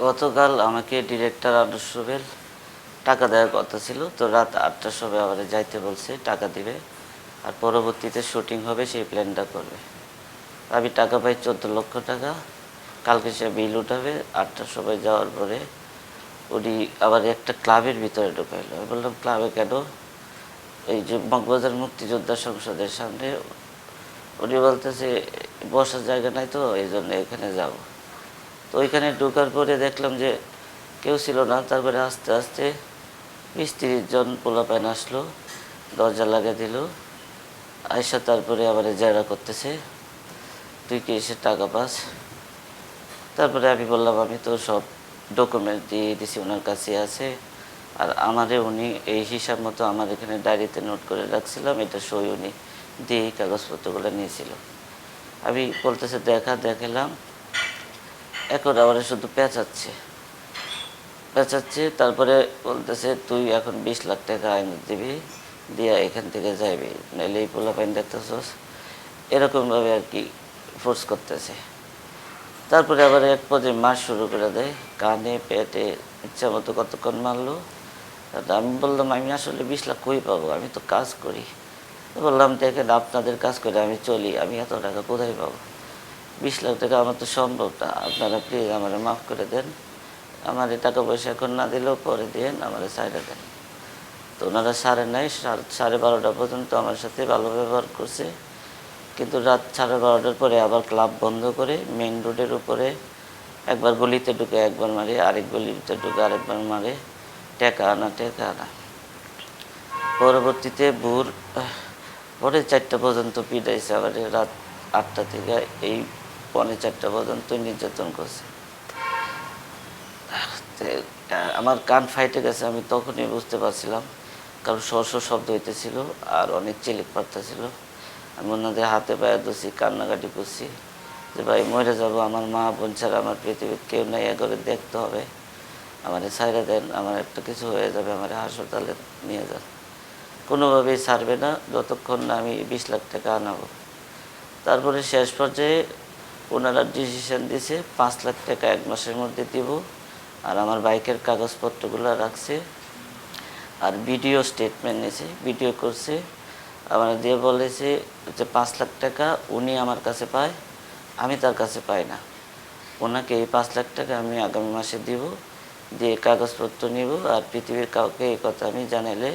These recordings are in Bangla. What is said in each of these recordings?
গতকাল আমাকে ডিরেক্টর আনুশ রুবেল টাকা দেওয়ার কথা ছিল, তো রাত ৮টার সময় আবার যাইতে বলছে, টাকা দিবে আর পরবর্তীতে শুটিং হবে সেই প্ল্যানটা করবে। আমি টাকা পাই 14 লক্ষ টাকা। কালকে সে বিল উঠাবে। ৮টার সময় যাওয়ার পরে উনি আবার একটা ক্লাবের ভিতরে ঢুকাইলো। আমি বললাম ক্লাবে কেন? এই যে মগবাজার মুক্তিযোদ্ধা সংসদের সামনে। উনি বলতেছে বসার জায়গা নাই, তো এই জন্য এখানে যাব। তো ওইখানে ঢোকার পরে দেখলাম যে কেউ ছিল না। তারপরে আস্তে আস্তে ২০-৩০ জন পোলাপাইন আসলো, দরজা লাগিয়ে দিল। আয়সা তারপরে আবার জেরা করতেছে, তুই কি এসে টাকা পাস? তারপরে আমি বললাম আমি তো সব ডকুমেন্ট দিয়ে দিছি, ওনার কাছে আছে। আর আমারে উনি এই হিসাব মতো আমার এখানে ডায়েরিতে নোট করে রাখছিলাম, এটা সই উনি দিয়ে কাগজপত্রগুলো নিয়েছিল। আমি বলতেছে দেখালাম। এখন আবার শুধু পেঁচাচ্ছে। তারপরে বলতেছে তুই এখন 20 লাখ টাকা আইন দিবি, দিয়া এখান থেকে যাইবি, নাহলে এই পোলাপাইন দেখতেছস, এরকমভাবে আর কি ফোর্স করতেছে। তারপরে আবার এক পর্যায়ে মার শুরু করে দেয়, কানে পেটে ইচ্ছা মতো কতক্ষণ মারলো। আমি বললাম আমি আসলে 20 লাখ কই পাবো, আমি তো কাজ করি। বললাম দেখেন আপনাদের কাজ করে আমি চলি, আমি এত টাকা কোথায় পাবো? 20 লাখ টাকা আমার তো সম্ভব না, আপনারা প্লিজ আমার মাফ করে দেন। আমার এই টাকা পয়সা এখন না দিলেও পরে দিন, আমার সাইডে দেন। তো ওনারা সাড়ে নাই, 12:30 পর্যন্ত আমার সাথে ভালো ব্যবহার করছে। কিন্তু রাত 12:30টার পরে আবার ক্লাব বন্ধ করে মেইন রোডের উপরে একবার গলিতে ঢুকে একবার মারে, আরেক গলিতে ঢুকে আরেকবার মারে, টেকা আনা। পরবর্তীতে ভোর পরে 4টা পর্যন্ত পিটাইছে। আবার রাত 8টা থেকে এই 3:45 পর্যন্ত নির্যাতন করছে। আমার কান ফাইটে গেছে, আমি তখনই বুঝতে পারছিলাম, কারণ শব্দ হইতেছিল আর অনেক চিলিক পাড়তেছিল। আমি ওনাদের হাতে পায়ে ধরছি, কান্নাকাটি করছি যে ভাই মরে যাবো, আমার মা বোন ছাড়া আমার পৃথিবীর কেউ নাই, করে দেখতে হবে, আমার ছাইড়া দেন, আমার একটা কিছু হয়ে যাবে, আমার হাসপাতালে নিয়ে যান। কোনোভাবেই ছাড়বে না যতক্ষণ না আমি 20 লাখ টাকা আনাবো। তারপরে শেষ পর্যায়ে ওনারা ডিসিশন দিছে 5 লাখ টাকা 1 মাসের মধ্যে দিব, আর আমার বাইকের কাগজপত্রগুলো রাখছে, আর ভিডিও স্টেটমেন্ট নিয়েছে, ভিডিও করছে। আমার দিয়ে বলেছে যে 5 লাখ টাকা উনি আমার কাছে পায়, আমি তার কাছে পাই না। ওনাকে এই 5 লাখ টাকা আমি আগামী মাসে দিব, দিয়ে কাগজপত্র নিব, আর পৃথিবীর কাউকে এই কথা আমি জানাইলে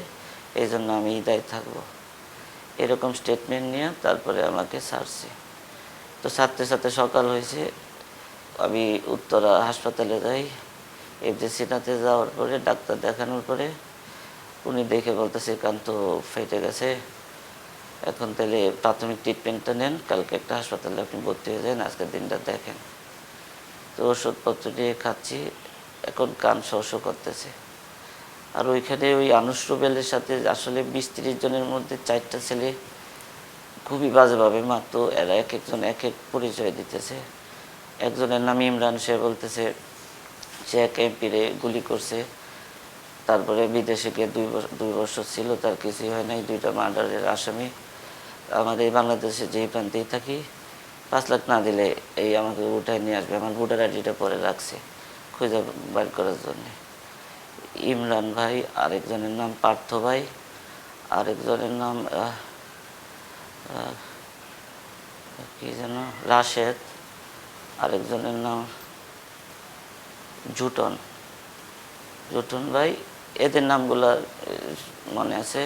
এই জন্য আমি দায়ী থাকবো। এরকম স্টেটমেন্ট নিয়ে তারপরে আমাকে ছাড়ছে। তো সাথে সকাল হয়েছে, আমি উত্তরা হাসপাতালে যাই। এফজেসিনাতে যাওয়ার পরে ডাক্তার দেখানোর পরে উনি দেখে বলতেছে কান তো ফেটে গেছে, এখন তাহলে প্রাথমিক ট্রিটমেন্টটা নেন, কালকে একটা হাসপাতালে আপনি ভর্তি হয়ে যান, আজকের দিনটা দেখেন। তো ওষুধপত্র নিয়ে খাচ্ছি, এখন কান শস্য করতেছে। আর ওইখানে ওই আনুশ রুবেলের সাথে আসলে 20-30 জনের মধ্যে 4টা ছেলে খুবই বাজেভাবে মারতো। এরা এক একজন এক এক পরিচয় দিতেছে। একজনের নাম ইমরান, সে বলতেছে সে এক এমপিরে গুলি করছে, তারপরে বিদেশে গিয়ে 2 বছর ছিল, তার কিছুই হয় নাই, 2টা মার্ডারের আসামি। আমাদের বাংলাদেশে যেই প্রান্তেই থাকি 5 লাখ না দিলে এই আমাকে উঠায় নিয়ে আসবে, আমার ভোটার আইডিটা পরে রাখছে খুঁজে বাইর করার জন্যে। ইমরান ভাই, আরেকজনের নাম পার্থ ভাই, আরেকজনের নাম কি যেন রাশেদ, আরেকজনের নাম জুটন ভাই। এদের নামগুলো মনে আছে,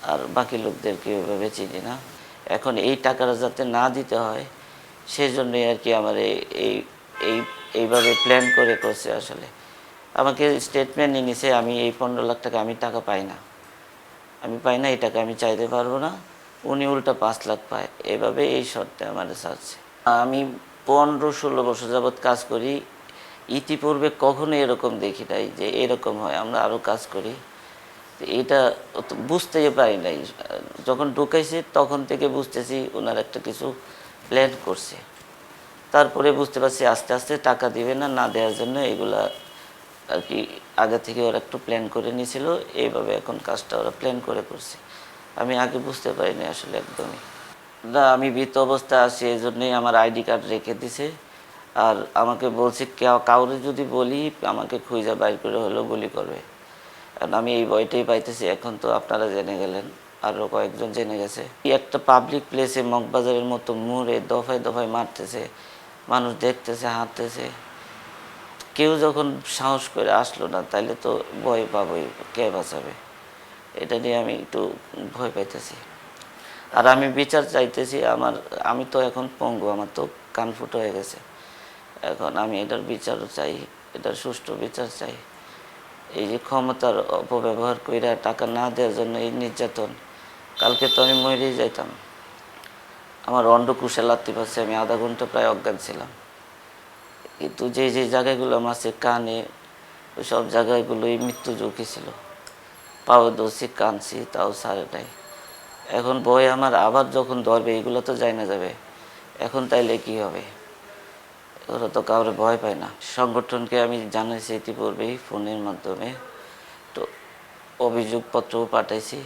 আর বাকি লোকদেরকে ওইভাবে চিনি না। এখন এই টাকাটা যাতে না দিতে হয় সেই জন্যই আর কি আমার এইভাবে প্ল্যান করে করছে। আসলে আমাকে স্টেটমেন্ট নিয়ে নিছে, আমি এই 15 লাখ টাকা আমি টাকা পাই না, এই টাকা আমি চাইতে পারবো না। উনি উল্টা 5 লাখ পায়, এভাবে এই শর্তে আমার ছাড়ছে। আমি 15-16 বছর যাবৎ কাজ করি, ইতিপূর্বে কখনো এরকম দেখি নাই যে এরকম হয়। আমরা আরও কাজ করি, এটা বুঝতেই পারি নাই। যখন ঢুকাইছে তখন থেকে বুঝতেছি ওনার একটা কিছু প্ল্যান করছে। তারপরে বুঝতে পারছি আস্তে আস্তে টাকা দিবে না দেওয়ার জন্য এগুলা আর কি আগে থেকে ওরা একটু প্ল্যান করে নিয়েছিল। এইভাবে এখন কাজটা ওরা প্ল্যান করে করছে। আমি আগে বুঝতে পারিনি আসলে একদমই না। আমি ভীত অবস্থায় আছি, এই জন্যই আমার আইডি কার্ড রেখে দিছে। আর আমাকে বলছে কাউরে যদি বলি আমাকে খুঁজে বাইর করে হলেও গুলি করবে। কারণ আমি এই ভয়টাই পাইতেছি। এখন তো আপনারা জেনে গেলেন, আরও কয়েকজন জেনে গেছে। এই একটা পাবলিক প্লেসে মগবাজারের মতো মোড়ে দফায় দফায় মারতেছে, মানুষ দেখতেছে, হাঁটতেছে। কেউ যখন সাহস করে আসলো না, তাইলে তো ভয় পাবোই, কে বাঁচাবে? এটা নিয়ে আমি একটু ভয় পাইতেছি। আর আমি বিচার চাইতেছি। আমি তো এখন পঙ্গু, আমার তো কান ফুটো হয়ে গেছে। এখন আমি এটার বিচারও চাই, এটার সুষ্ঠু বিচার চাই। এই যে ক্ষমতার অপব্যবহার কইরা টাকা না দেওয়ার জন্য এই নির্যাতন, কালকে তো আমি মরেই যাইতাম। আমার অন্ডকুশে লাথি পাচ্ছে, আমি আধা ঘন্টা প্রায় অজ্ঞান ছিলাম। কিন্তু যে যে জায়গাগুলো মারছে কানে, ওই সব জায়গাগুলোই মৃত্যু ঝুঁকি ছিল। পাও ধরছি, কানছি, তাও সারে নাই। এখন ভয় আমার, আবার যখন ধরবে এগুলো তো যাই না যাবে। এখন তাইলে কি হবে? ওরা তো কাউরে ভয় পায় না। সংগঠনকে আমি জানাইছি ইতিপূর্বেই ফোনের মাধ্যমে, তো অভিযোগপত্রও পাঠাইছি।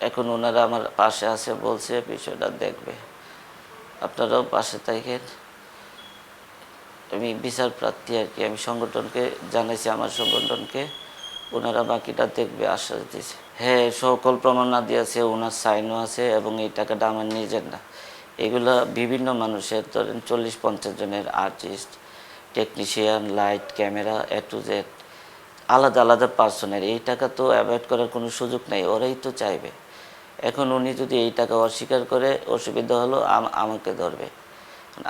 এখন ওনারা আমার পাশে আছে, বলছে বিষয়টা দেখবে। আপনারাও পাশে থাকেন। আমি বিচার প্রার্থী আর কি। আমি সংগঠনকে জানাইছি, আমার সংগঠনকে, ওনারা বাকিটা দেখবে আশ্বাস দিয়েছে। হ্যাঁ, সকল প্রমাণাদি আছে, ওনার সাইনও আছে, এবং এই টাকাটা আমার নিজের না। এগুলা বিভিন্ন মানুষের, ধরেন 40-50 জনের artist, technician, light, camera, A to Z আলাদা আলাদা পার্সনের। এই টাকা তো অ্যাভয়েড করার কোনো সুযোগ নেই, ওরাই তো চাইবে। এখন উনি যদি এই টাকা অস্বীকার করে, অসুবিধা হলো আমাকে ধরবে।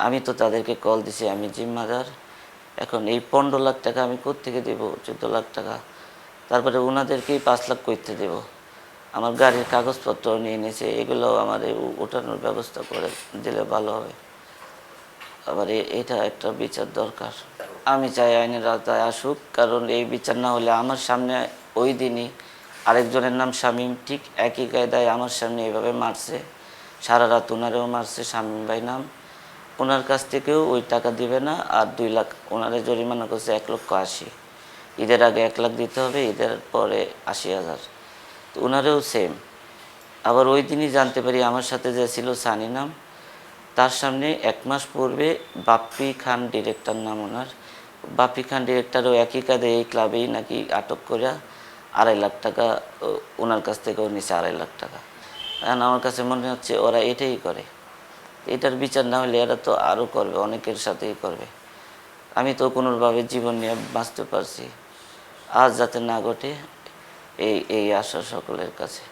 আমি তো তাদেরকে কল দিছি, আমি জিম্মাদার। এখন এই 15 লাখ টাকা আমি কোত্থেকে দেবো? 14 লাখ টাকা। তারপরে ওনাদেরকেই 5 লাখ করতে দেব। আমার গাড়ির কাগজপত্র নিয়ে নিয়েছে, এগুলো আমার ওঠানোর ব্যবস্থা করে দিলে ভালো হবে। আবার এটা একটা বিচার দরকার। আমি চাই আইনের আওতায় আসুক, কারণ এই বিচার না হলে আমার সামনে ওই দিনই আরেকজনের নাম শামীম, ঠিক একই কায়দায় আমার সামনে এভাবে মারছে। সারা রাত ওনারেও মারছে, শামীম ভাই নাম। ওনার কাছ থেকেও ওই টাকা দিবে না, আর 2 লাখ ওনারে জরিমানা করছে, 1,80,000। ঈদের আগে 1 লাখ দিতে হবে, ঈদের পরে 80,000। তো ওনারেও সেম। আবার ওই দিনই জানতে পারি আমার সাথে যে ছিল সানি নাম, তার সামনে 1 মাস পূর্বে বাপ্পি খান ডিরেক্টর নাম ওনার, বাপ্পি খান ডিরেক্টরও একই কাজে এই ক্লাবেই নাকি আটক করে 2.5 লাখ টাকা ওনার কাছ থেকেও নিছে, 2.5 লাখ টাকা। কারণ আমার কাছে মনে হচ্ছে ওরা এটাই করে। এটার বিচার না হলে এরা তো আরও করবে, অনেকের সাথেই করবে। আমি তো কোনোভাবে জীবন নিয়ে বাঁচতে পারছি, আজ যাতে না ঘটে এই এই আশা সকলের কাছে।